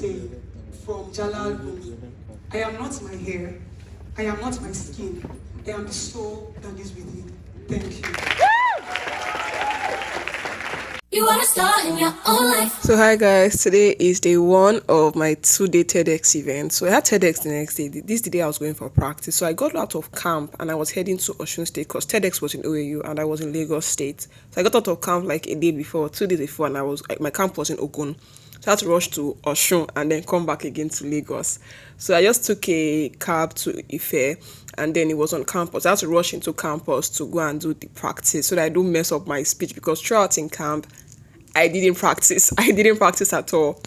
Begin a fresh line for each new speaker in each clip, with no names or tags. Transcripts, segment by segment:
say from Jalal Rumi, I am not my hair, I am not my skin, I am the soul that is within. Thank you.
You want to start in your own life.
So hi guys, today is day one of my 2-day TEDx event. So I had TEDx the next day. This is the day I was going for practice. So I got out of camp and I was heading to Osun State because TEDx was in OAU and I was in Lagos State. So I got out of camp like a day before, 2 days before, and my camp was in Ogun. So I had to rush to Osun and then come back again to Lagos. So I just took a cab to Ife and then it was on campus. I had to rush into campus to go and do the practice so that I don't mess up my speech because throughout in camp, I didn't practice. I didn't practice at all.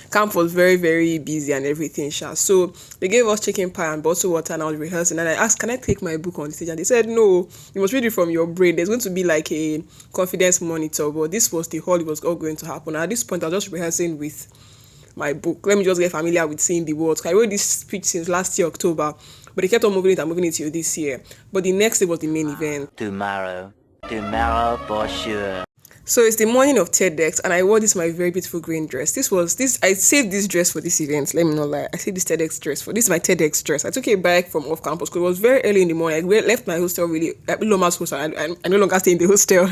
Camp was very, very busy and everything. So they gave us chicken pie and bottled water and I was rehearsing. And I asked, can I take my book on the stage? And they said, no, you must read it from your brain. There's going to be like a confidence monitor. But this was the hall it was all going to happen. And at this point, I was just rehearsing with my book. Let me just get familiar with seeing the words. I wrote this speech since last year, October. But they kept on moving it and moving it till this year. But the next day was the main event.
Tomorrow for sure.
So it's the morning of TEDx and I wore my very beautiful green dress. I saved this dress for this event, let me not lie. I saved this TEDx dress this is my TEDx dress. I took a bike from off campus because it was very early in the morning. I left my hostel really, Loma's hostel, I no longer stay in the hostel.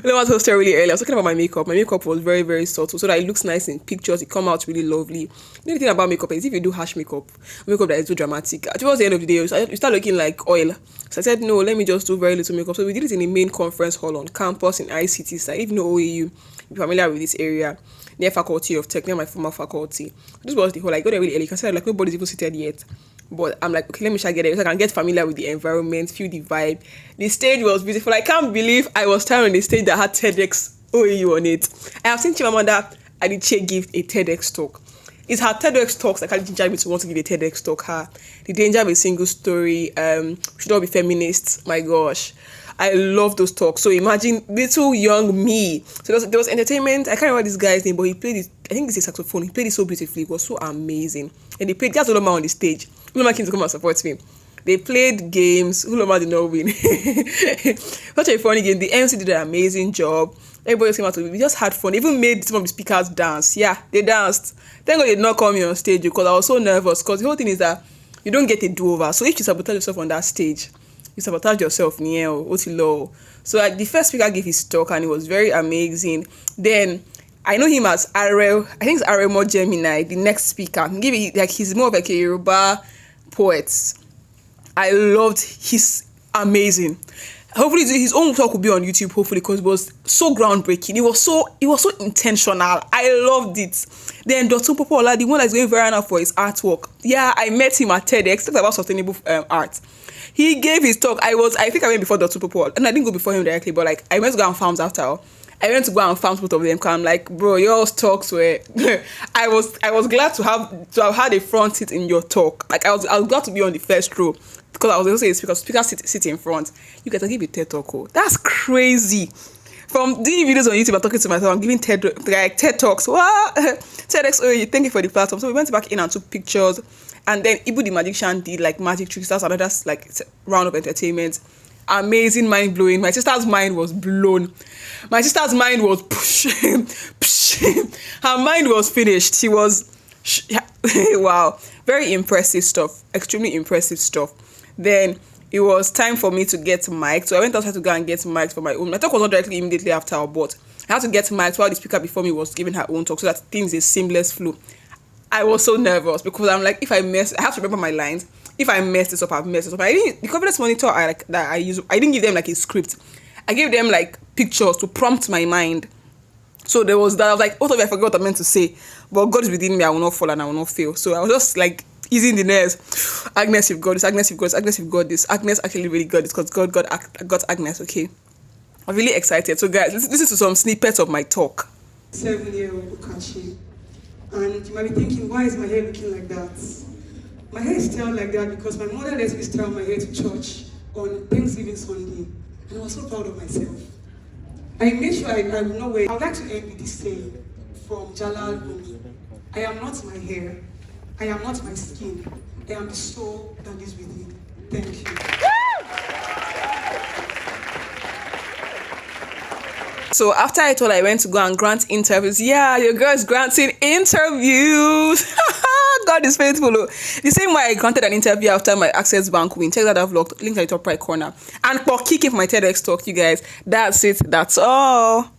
Loma's hostel really early. I was talking about my makeup. My makeup was very, very subtle so that it looks nice in pictures. It come out really lovely. The only thing about makeup is if you do harsh makeup that is so dramatic, towards the end of the day, you start looking like oil. So I said, no, let me just do very little makeup. So we did it in the main conference hall on campus in ICT side. If you know OAU, you're familiar with this area, near Faculty of Tech, near my former faculty. This was the whole, I got there really early because I said, like, nobody's even seated yet. But I'm like, okay, let me try get there so I can get familiar with the environment, feel the vibe. The stage was beautiful. I can't believe I was standing on the stage that had TEDx OAU on it. I have seen Chimamanda Adichie give a TEDx talk. It's her TEDx talks that kind of ginger me to want to give a TEDx talk. The danger of a single story. We should all be feminists. My gosh, I love those talks. So imagine little young me. So there was entertainment. I can't remember this guy's name, but he played it. I think it's a saxophone. He played it so beautifully. It was so amazing. And they played. That's Uloma on the stage. Uloma came to come and support me. They played games. Uloma did not win. Such a funny game. The MC did an amazing job. Everybody came out to it. We just had fun. Even made some of the speakers dance. Yeah, they danced. Thank God they did not call me on stage because I was so nervous. Because the whole thing is that you don't get a do-over. So if you sabotage yourself on that stage, you sabotage yourself near Otilo. So the first speaker gave his talk and it was very amazing. Then I know him as Arel. I think it's Aremo Gemini, the next speaker. He's more of like a Yoruba poet. I loved his amazing. Hopefully his own talk will be on YouTube, hopefully, because it was so groundbreaking. It was so intentional. I loved it. Then Dr. Popola, the one that's going viral now for his artwork. Yeah, I met him at TEDx, talked about sustainable art. He gave his talk. I think I went before Dr. Popola, and I didn't go before him directly, but like I went to go and farms after all. I went to go and farm both of them because I'm like, bro, your talks were I was glad to have had a front seat in your talk. Like I was glad to be on the first row. Because I was also a speaker sit in front. You guys, I give a TED talk. Oh. That's crazy. From doing videos on YouTube and talking to myself, I'm giving TED talks. What? TEDx, thank you for the platform. So we went back in and took pictures. And then Ibu the magician did like magic tricks. That's another like round of entertainment. Amazing, mind blowing. My sister's mind was blown. My sister's mind was her mind was finished. She was wow. Very impressive stuff. Extremely impressive stuff. Then it was time for me to get mic'd. So I went outside to go and get mic'd for my own. My talk was not directly immediately after, but I had to get mic'd while the speaker before me was giving her own talk so that things is seamless flow. I was so nervous because I'm like, if I have to remember my lines. If I mess this up, I've messed this up. The confidence monitor I use, I didn't give them like a script. I gave them like pictures to prompt my mind. So there was that. I was like, I forgot what I meant to say. But God is within me. I will not fall and I will not fail. So I was just like easing the nerves. Agnes, you've got this. Agnes, you've got this. Agnes, you've got this. Agnes actually really got this because God got Agnes. Okay, I'm really excited. So guys, listen to some snippets of my talk.
7-year-old Kachi, and you might be thinking, why is my hair looking like that? My hair is styled like that because my mother let me style my hair to church on Thanksgiving Sunday, and I was so proud of myself. I made sure I will not wear. I would like to end with this saying from Jalal Rumi: I am not my hair, I am not my skin, I am the soul that is within. Thank you.
So after I told her I went to go and grant interviews, yeah, your girl is granting interviews. God is faithful. Oh. The same way I granted an interview after my Access Bank win. Check that I've logged. Link at the top right corner. And for kicking my TEDx talk, you guys. That's it. That's all.